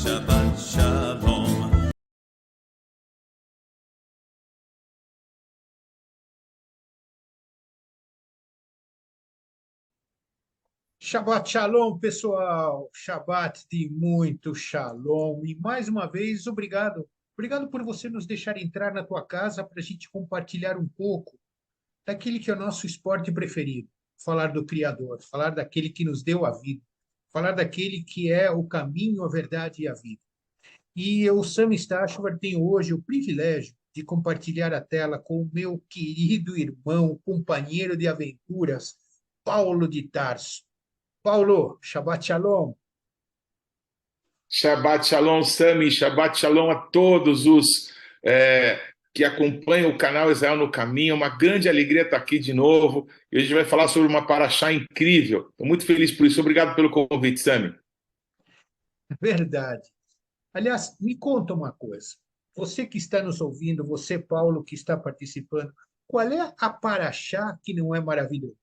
Shabbat Shalom. Shabbat Shalom, pessoal. Shabbat de muito Shalom. E mais uma vez, obrigado. Obrigado por você nos deixar entrar na tua casa para a gente compartilhar um pouco daquele que é o nosso esporte preferido. Falar do Criador, falar daquele que nos deu a vida, falar daquele que é o caminho, a verdade e a vida. E eu, Sam Stachover, tenho hoje o privilégio de compartilhar a tela com o meu querido irmão, companheiro de aventuras, Paulo de Tarso. Paulo, Shabbat Shalom. Shabbat Shalom, Sami, Shabbat Shalom a todos os que acompanham o canal Israel no Caminho. É uma grande alegria estar aqui de novo. E hoje a gente vai falar sobre uma paraxá incrível. Estou muito feliz por isso. Obrigado pelo convite, Sami. Verdade. Aliás, me conta uma coisa. Você que está nos ouvindo, você, Paulo, que está participando, qual é a paraxá que não é maravilhosa?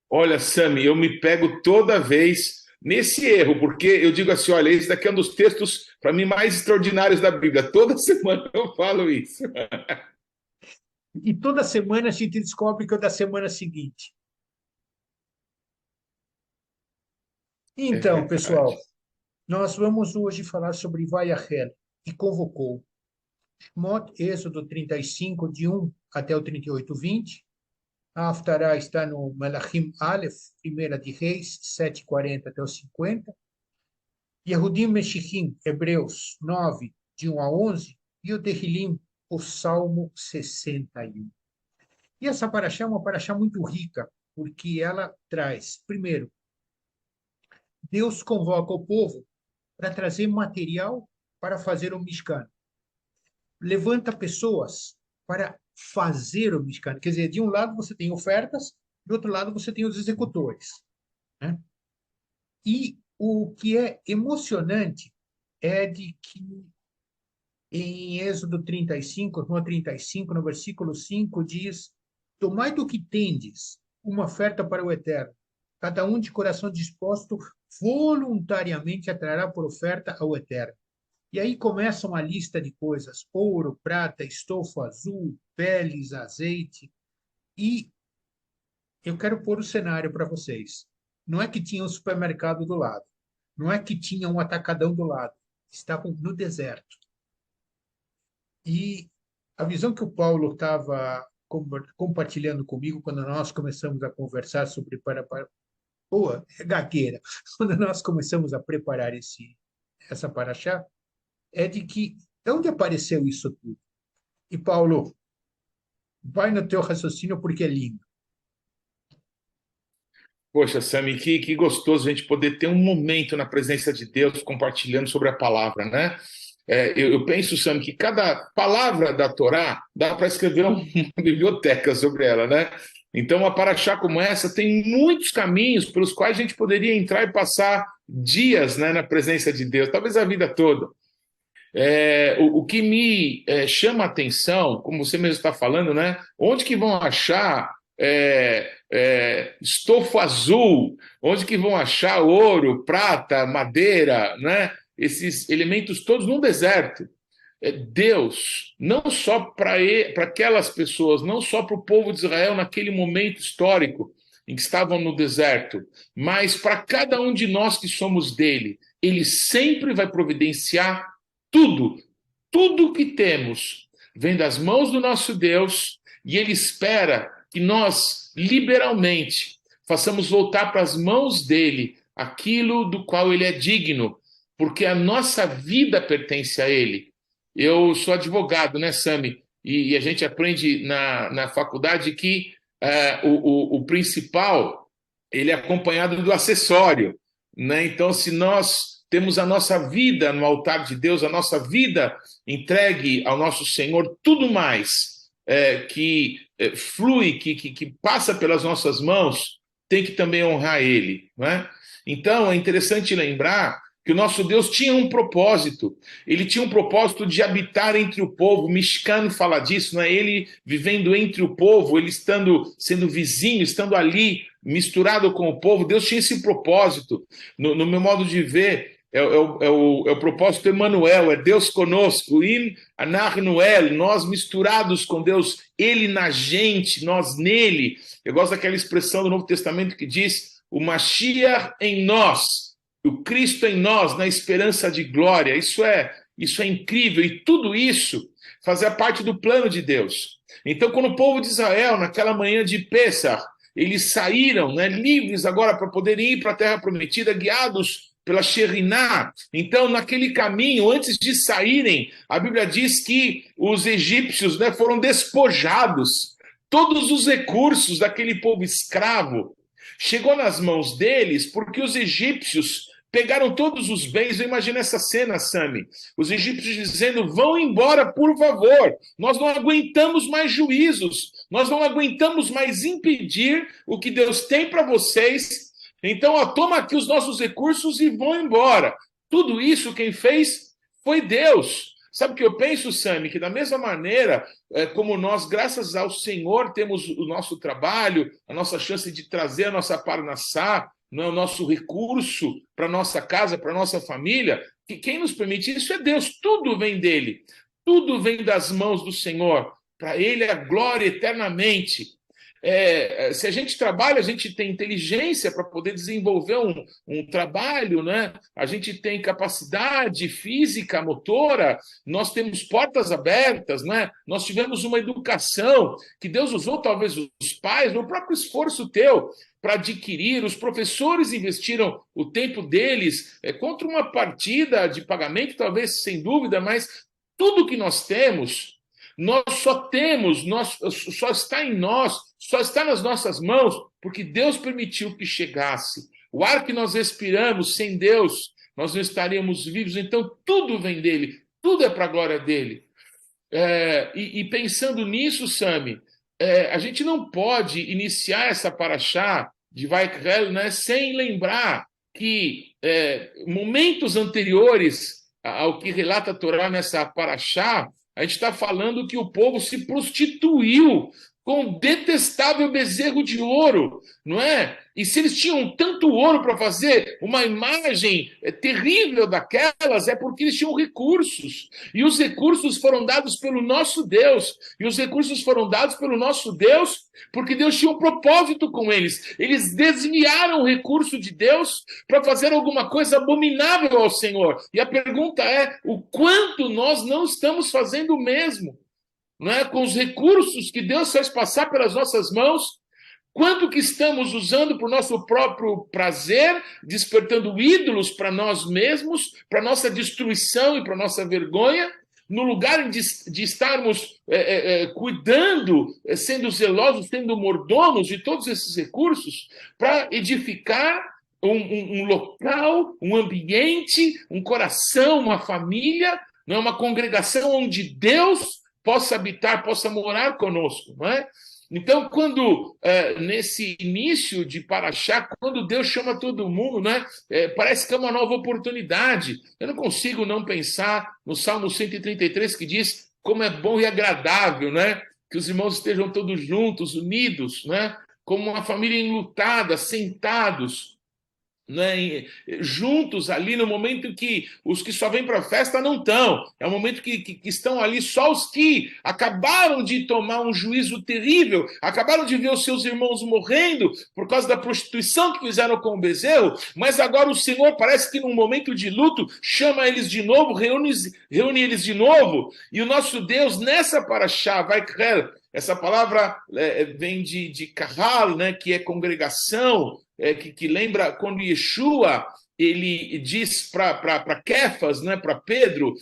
Olha, Sami, eu me pego toda vez nesse erro, porque eu digo assim, olha, esse daqui é um dos textos, para mim, mais extraordinários da Bíblia. Toda semana eu falo isso. E toda semana a gente descobre que é da semana seguinte. É Então, pessoal, verdade. nós vamos hoje falar sobre Vaiachel, e convocou. Shmot, Êxodo 35, de 1 até o 38, 20. A Haftará está no Melachim Aleph, Primeira de Reis, 7:40 até o 50. Yehudim Meshichim, Hebreus 9, de 1 a 11. E o Tehillim, o Salmo 61. E essa paraxá é uma paraxá muito rica, porque ela traz, primeiro, Deus convoca o povo para trazer material para fazer o Mishkan. Levanta pessoas para fazer o Mishkan. Quer dizer, de um lado você tem ofertas, do outro lado você tem os executores, né? E o que é emocionante é de que em Êxodo 35, no 35, no versículo 5, diz: Tomai do que tendes uma oferta para o Eterno. Cada um de coração disposto voluntariamente atrará por oferta ao Eterno. E aí começa uma lista de coisas: ouro, prata, estofo azul, peles, azeite. E eu quero pôr o cenário para vocês. Não é que tinha um supermercado do lado, não é que tinha um atacadão do lado, estavam no deserto. E a visão que o Paulo estava compartilhando comigo quando nós começamos a conversar sobre boa, gagueira, quando nós começamos a preparar essa paraxá, é de que de onde apareceu isso tudo? E Paulo, vai no teu raciocínio porque é lindo. Poxa, Sami, que gostoso a gente poder ter um momento na presença de Deus compartilhando sobre a palavra, né? Eu penso, Sami, que cada palavra da Torá dá para escrever uma biblioteca sobre ela, né? Então, uma paraxá como essa tem muitos caminhos pelos quais a gente poderia entrar e passar dias, né, na presença de Deus, talvez a vida toda. O que me chama a atenção, como você mesmo está falando, né? Onde que vão achar estofo azul? Onde que vão achar ouro, prata, madeira, né? Esses elementos todos no deserto. Deus, não só para aquelas pessoas, não só para o povo de Israel naquele momento histórico em que estavam no deserto, mas para cada um de nós que somos dele, ele sempre vai providenciar tudo, tudo que temos vem das mãos do nosso Deus e Ele espera que nós, liberalmente, façamos voltar para as mãos dele aquilo do qual Ele é digno, porque a nossa vida pertence a Ele. Eu sou advogado, né, Sami? E a gente aprende na faculdade que o principal ele é acompanhado do acessório, né? Então, se nós temos a nossa vida no altar de Deus, a nossa vida entregue ao nosso Senhor, tudo mais que flui, que passa pelas nossas mãos, tem que também honrar Ele, né? Então, é interessante lembrar que o nosso Deus tinha um propósito. Ele tinha um propósito de habitar entre o povo. Mishkan fala disso, né? Ele vivendo entre o povo, ele sendo vizinho, estando ali misturado com o povo. Deus tinha esse propósito. No meu modo de ver, é o propósito Emanuel, é Deus conosco, in anachnuel, nós misturados com Deus, Ele na gente, nós nele. Eu gosto daquela expressão do Novo Testamento que diz, o Mashiach em nós, o Cristo em nós, na esperança de glória. Isso é incrível, e tudo isso fazia parte do plano de Deus. Então, quando o povo de Israel, naquela manhã de Pêssar, eles saíram, né, livres agora para poderem ir para a Terra Prometida, guiados pela Sheriná. Então, naquele caminho, antes de saírem, a Bíblia diz que os egípcios, né, foram despojados. Todos os recursos daquele povo escravo chegou nas mãos deles porque os egípcios pegaram todos os bens. Eu imagino essa cena, Sami. Os egípcios dizendo, vão embora, por favor. Nós não aguentamos mais juízos. Nós não aguentamos mais impedir o que Deus tem para vocês. Então, ó, toma aqui os nossos recursos e vão embora. Tudo isso quem fez foi Deus. Sabe o que eu penso, Sami? Que da mesma maneira, como nós, graças ao Senhor, temos o nosso trabalho, a nossa chance de trazer a nossa parnassá, não é o nosso recurso para a nossa casa, para a nossa família, que quem nos permite isso é Deus. Tudo vem dele. Tudo vem das mãos do Senhor. Para ele a glória eternamente. Se a gente trabalha, a gente tem inteligência para poder desenvolver um trabalho, né? A gente tem capacidade física, motora, nós temos portas abertas, né? Nós tivemos uma educação que Deus usou, talvez os pais, no próprio esforço teu, para adquirir. Os professores investiram o tempo deles contra uma partida de pagamento, talvez sem dúvida, mas tudo que nós temos, nós só está em nós, só está nas nossas mãos, porque Deus permitiu que chegasse. O ar que nós respiramos, sem Deus, nós não estaríamos vivos. Então, tudo vem dele, tudo é para a glória dele. E pensando nisso, Sami, a gente não pode iniciar essa paraxá de Vaikrel, né, sem lembrar que momentos anteriores ao que relata a Torá nessa paraxá, a gente está falando que o povo se prostituiu com um detestável bezerro de ouro, não é? E se eles tinham tanto ouro para fazer uma imagem terrível daquelas, é porque eles tinham recursos. E os recursos foram dados pelo nosso Deus. E os recursos foram dados pelo nosso Deus porque Deus tinha um propósito com eles. Eles desviaram o recurso de Deus para fazer alguma coisa abominável ao Senhor. E a pergunta é, o quanto nós não estamos fazendo o mesmo? Não é? Com os recursos que Deus faz passar pelas nossas mãos, quanto que estamos usando para o nosso próprio prazer, despertando ídolos para nós mesmos, para nossa destruição e para nossa vergonha, no lugar de estarmos cuidando, sendo zelosos, sendo mordomos de todos esses recursos, para edificar um local, um ambiente, um coração, uma família, não é? Uma congregação onde Deus possa habitar, possa morar conosco, não é? Então, quando nesse início de Paraxá, quando Deus chama todo mundo, né, parece que é uma nova oportunidade. Eu não consigo não pensar no Salmo 133, que diz como é bom e agradável, né, que os irmãos estejam todos juntos, unidos, né, como uma família enlutada, sentados, né, juntos ali no momento que os que só vêm para a festa não estão, é o momento que estão ali só os que acabaram de tomar um juízo terrível, acabaram de ver os seus irmãos morrendo por causa da prostituição que fizeram com o bezerro, mas agora o Senhor parece que num momento de luto chama eles de novo, reúne eles de novo, e o nosso Deus nessa paraxá, Vaikrel, essa palavra vem de kahal, né, que é congregação, que lembra quando Yeshua ele diz para Kefas, né, para Pedro,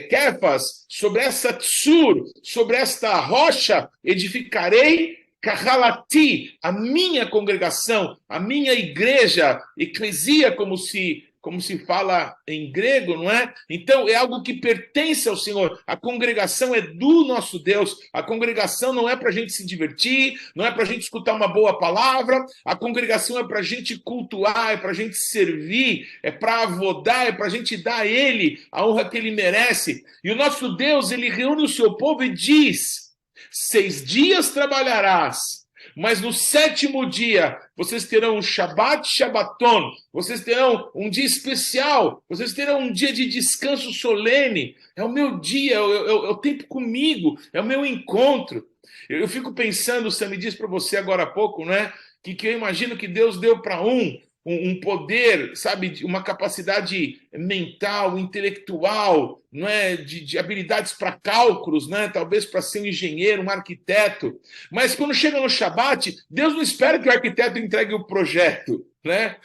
Kefas, sobre essa tsur, sobre esta rocha, edificarei kahalati, a minha congregação, a minha igreja, eclesia, como se fala em grego, não é? Então, é algo que pertence ao Senhor. A congregação é do nosso Deus. A congregação não é para a gente se divertir, não é para a gente escutar uma boa palavra. A congregação é para a gente cultuar, é para a gente servir, é para avodar, é para a gente dar a Ele a honra que Ele merece. E o nosso Deus, Ele reúne o seu povo e diz: 6 dias trabalharás, mas no sétimo dia vocês terão um Shabbat Shabbaton, vocês terão um dia especial, vocês terão um dia de descanso solene. É o meu dia, é o tempo comigo, é o meu encontro. Eu fico pensando, Sam me disse para você agora há pouco, né? Que eu imagino que Deus deu para um poder, sabe, uma capacidade mental, intelectual, não é, de habilidades para cálculos, né, talvez para ser um engenheiro, um arquiteto. Mas quando chega no Shabat, Deus não espera que o arquiteto entregue o projeto, né?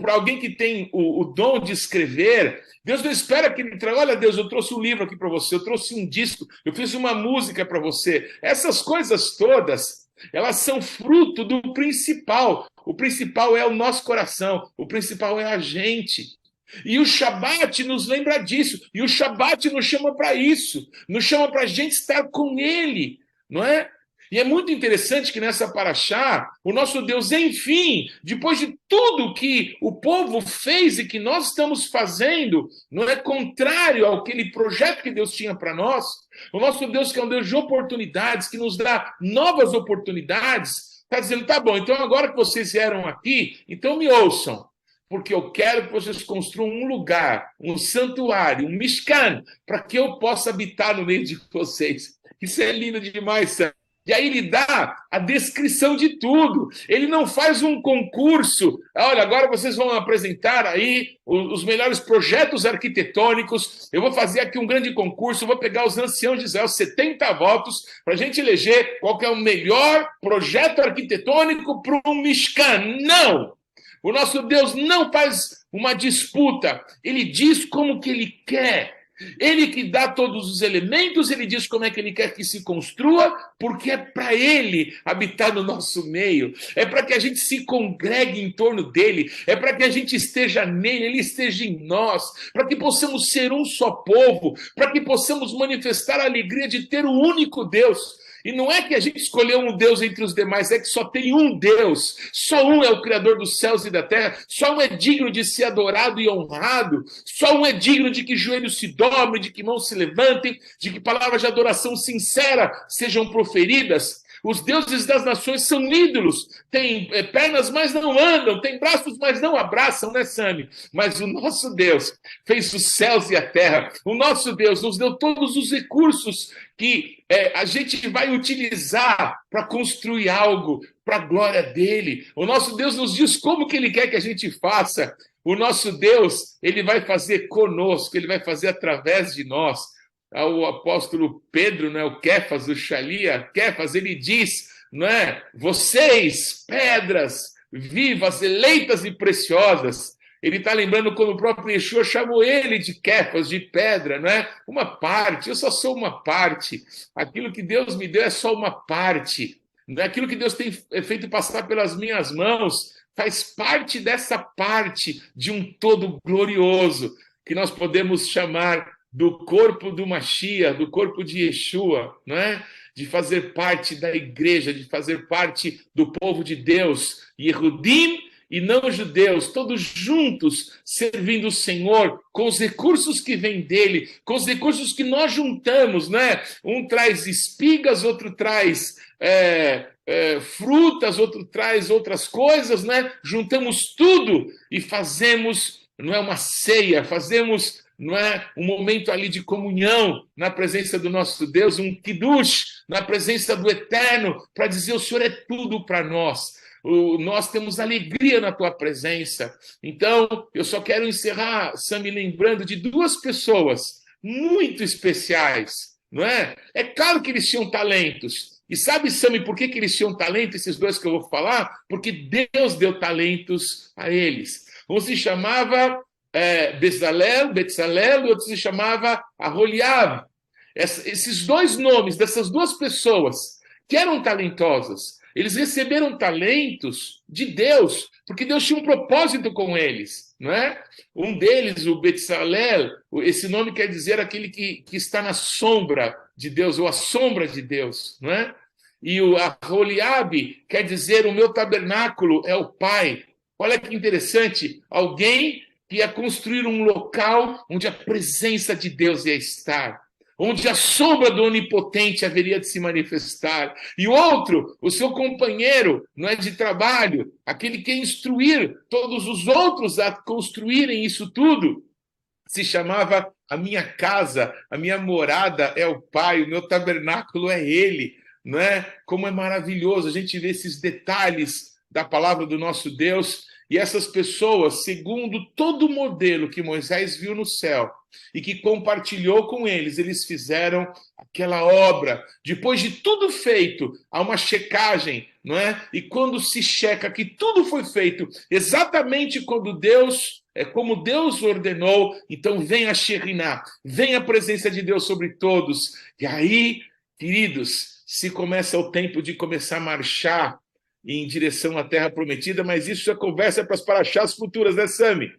Para alguém que tem o dom de escrever, Deus não espera que ele entregue. Olha, Deus, eu trouxe um livro aqui para você, eu trouxe um disco, eu fiz uma música para você. Essas coisas todas, elas são fruto do principal. O principal é o nosso coração, o principal é a gente. E o Shabat nos lembra disso, e o Shabat nos chama para isso, nos chama para a gente estar com ele, não é? E é muito interessante que nessa paraxá, o nosso Deus, enfim, depois de tudo que o povo fez e que nós estamos fazendo, não é contrário ao aquele projeto que Deus tinha para nós, o nosso Deus que é um Deus de oportunidades, que nos dá novas oportunidades, está dizendo, tá bom, então agora que vocês vieram aqui, então me ouçam, porque eu quero que vocês construam um lugar, um santuário, um Mishkan, para que eu possa habitar no meio de vocês. Isso é lindo demais, Sam. E aí ele dá a descrição de tudo. Ele não faz um concurso. Olha, agora vocês vão apresentar aí os melhores projetos arquitetônicos. Eu vou fazer aqui um grande concurso. Eu vou pegar os anciãos de Israel, 70 votos, para a gente eleger qual que é o melhor projeto arquitetônico para um Mishkan. Não! O nosso Deus não faz uma disputa. Ele diz como que ele quer. Ele que dá todos os elementos, ele diz como é que ele quer que se construa, porque é para ele habitar no nosso meio, é para que a gente se congregue em torno dele, é para que a gente esteja nele, ele esteja em nós, para que possamos ser um só povo, para que possamos manifestar a alegria de ter o único Deus. E não é que a gente escolheu um Deus entre os demais, é que só tem um Deus, só um é o Criador dos céus e da terra, só um é digno de ser adorado e honrado, só um é digno de que joelhos se dobrem, de que mãos se levantem, de que palavras de adoração sincera sejam proferidas. Os deuses das nações são ídolos, têm pernas, mas não andam, têm braços, mas não abraçam, né, Sami? Mas o nosso Deus fez os céus e a terra, o nosso Deus nos deu todos os recursos que a gente vai utilizar para construir algo para a glória dele. O nosso Deus nos diz como que ele quer que a gente faça. O nosso Deus, ele vai fazer conosco, ele vai fazer através de nós. O apóstolo Pedro, né, o Kéfas, o Shalia, Kéfas, ele diz, não é? Vocês, pedras vivas, eleitas e preciosas. Ele está lembrando quando o próprio Yeshua chamou ele de Kéfas, de pedra, não é? Uma parte, eu só sou uma parte. Aquilo que Deus me deu é só uma parte. Não é? Aquilo que Deus tem feito passar pelas minhas mãos faz parte dessa parte de um todo glorioso que nós podemos chamar do corpo do Mashiach, do corpo de Yeshua, não é? De fazer parte da igreja, de fazer parte do povo de Deus, Yehudim e não judeus, todos juntos servindo o Senhor, com os recursos que vêm dele, com os recursos que nós juntamos, né? Um traz espigas, outro traz frutas, outro traz outras coisas, né? Juntamos tudo e fazemos, não é, uma ceia, fazemos, não é, um momento ali de comunhão na presença do nosso Deus, um kiddush na presença do Eterno, para dizer: o Senhor é tudo para nós. Nós temos alegria na tua presença. Então, eu só quero encerrar, Sam, me lembrando de duas pessoas muito especiais, não é? É claro que eles tinham talentos. E sabe, Sam, por que eles tinham talento, esses dois que eu vou falar? Porque Deus deu talentos a eles. Um se chamava Bezalel, e outro se chamava Aholiab. Esses dois nomes dessas duas pessoas que eram talentosas, eles receberam talentos de Deus, porque Deus tinha um propósito com eles, não é? Um deles, o Bezalel, esse nome quer dizer aquele que está na sombra de Deus, ou a sombra de Deus, não é? E o Aholiab quer dizer: o meu tabernáculo é o Pai. Olha que interessante, alguém que ia construir um local onde a presença de Deus ia estar, onde a sombra do Onipotente haveria de se manifestar. E outro, o seu companheiro, não é de trabalho, aquele que ia instruir todos os outros a construírem isso tudo, se chamava a minha casa, a minha morada é o Pai, o meu tabernáculo é Ele, não é? Como é maravilhoso a gente ver esses detalhes da palavra do nosso Deus e essas pessoas, segundo todo o modelo que Moisés viu no céu e que compartilhou com eles, eles fizeram aquela obra. Depois de tudo feito, há uma checagem, não é? E quando se checa que tudo foi feito exatamente quando Deus como Deus ordenou, então vem a Shekhinah, vem a presença de Deus sobre todos. E aí, queridos, se começa o tempo de começar a marchar em direção à Terra Prometida, mas isso já conversa para as paraxás futuras, né, Sami?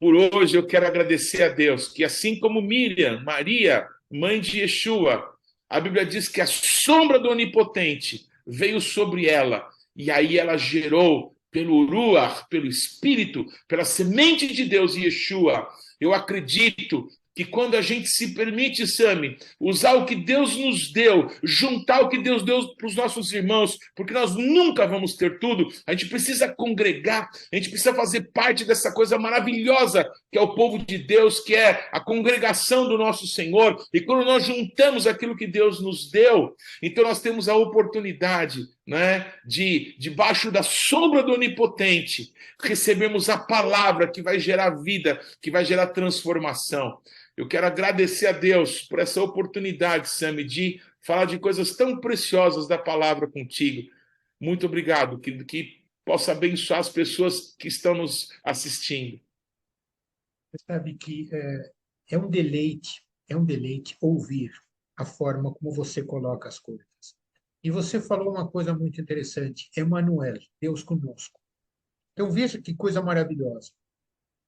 Por hoje eu quero agradecer a Deus, que assim como Miriam, Maria, mãe de Yeshua, a Bíblia diz que a sombra do Onipotente veio sobre ela, e aí ela gerou pelo Ruach, pelo Espírito, pela semente de Deus, Yeshua. Eu acredito que quando a gente se permite, Sami, usar o que Deus nos deu, juntar o que Deus deu para os nossos irmãos, porque nós nunca vamos ter tudo, a gente precisa congregar, a gente precisa fazer parte dessa coisa maravilhosa que é o povo de Deus, que é a congregação do nosso Senhor, e quando nós juntamos aquilo que Deus nos deu, então nós temos a oportunidade, né, de, debaixo da sombra do Onipotente, recebemos a palavra que vai gerar vida, que vai gerar transformação. Eu quero agradecer a Deus por essa oportunidade, Sami, de falar de coisas tão preciosas da palavra contigo. Muito obrigado, que possa abençoar as pessoas que estão nos assistindo. Você sabe que é um deleite ouvir a forma como você coloca as coisas. E você falou uma coisa muito interessante, Emmanuel, Deus conosco. Então veja que coisa maravilhosa.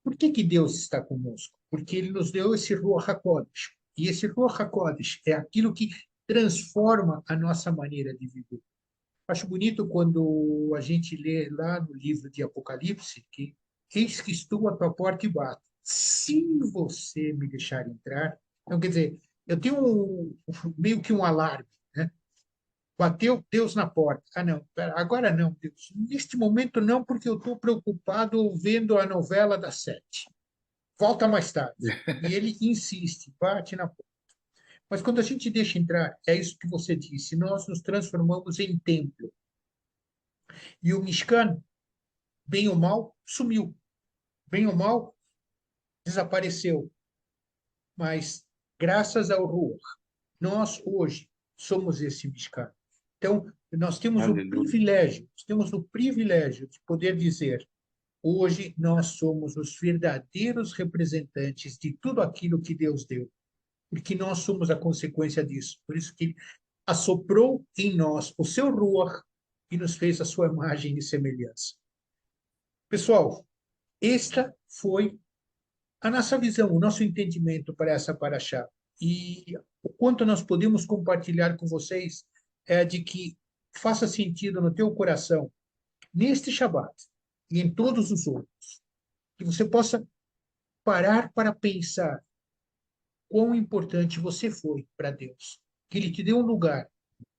Por que Deus está conosco? Porque Ele nos deu esse Ruach HaKodesh. E esse Ruach HaKodesh é aquilo que transforma a nossa maneira de viver. Acho bonito quando a gente lê lá no livro de Apocalipse que eis que estou à tua porta e bato. Se você me deixar entrar... Então, quer dizer, eu tenho meio que um alarme, né? Bateu Deus na porta. Ah, não, pera, agora não, Deus. Neste momento não, porque eu estou preocupado vendo a novela das 7. Volta mais tarde. E ele insiste, bate na porta. Mas quando a gente deixa entrar, é isso que você disse, nós nos transformamos em templo. E o Mishkan, bem ou mal, sumiu. Bem ou mal, desapareceu. Mas, graças ao Ruach, nós hoje somos esse Mishkan. Então, nós temos o privilégio de poder dizer, hoje nós somos os verdadeiros representantes de tudo aquilo que Deus deu, porque nós somos a consequência disso. Por isso que Ele assoprou em nós o seu Ruach e nos fez a sua imagem e semelhança. Pessoal, esta foi a nossa visão, o nosso entendimento para essa paraxá. E o quanto nós podemos compartilhar com vocês é de que faça sentido no teu coração, neste Shabat e em todos os outros, que você possa parar para pensar quão importante você foi para Deus, que Ele te deu um lugar,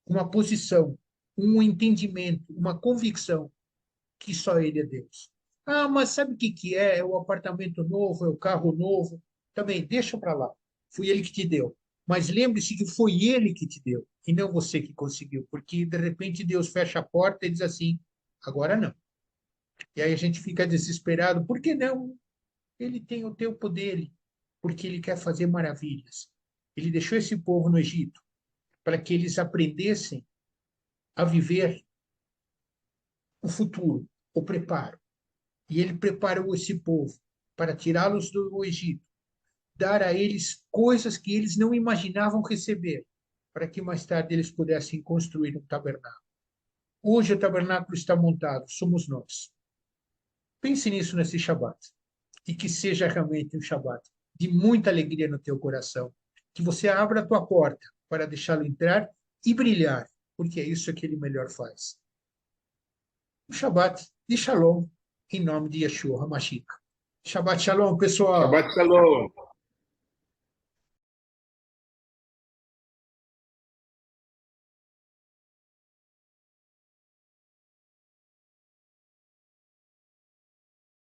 uma posição, um entendimento, uma convicção que só Ele é Deus. Ah, mas sabe o que é? É o apartamento novo, é o carro novo. Também, deixa para lá. Foi Ele que te deu. Mas lembre-se que foi Ele que te deu, e não você que conseguiu. Porque, de repente, Deus fecha a porta e diz assim, agora não. E aí a gente fica desesperado. Por que não? Ele tem o tempo dele, porque Ele quer fazer maravilhas. Ele deixou esse povo no Egito para que eles aprendessem a viver o futuro, o preparo. E Ele preparou esse povo para tirá-los do Egito, dar a eles coisas que eles não imaginavam receber, para que mais tarde eles pudessem construir um tabernáculo. Hoje o tabernáculo está montado, somos nós. Pense nisso nesse Shabat, e que seja realmente um Shabat de muita alegria no teu coração, que você abra a tua porta para deixá-lo entrar e brilhar, porque é isso que ele melhor faz. Um Shabat de Shalom, em nome de Yeshua HaMashiach. Shabbat Shalom, pessoal. Shabbat Shalom.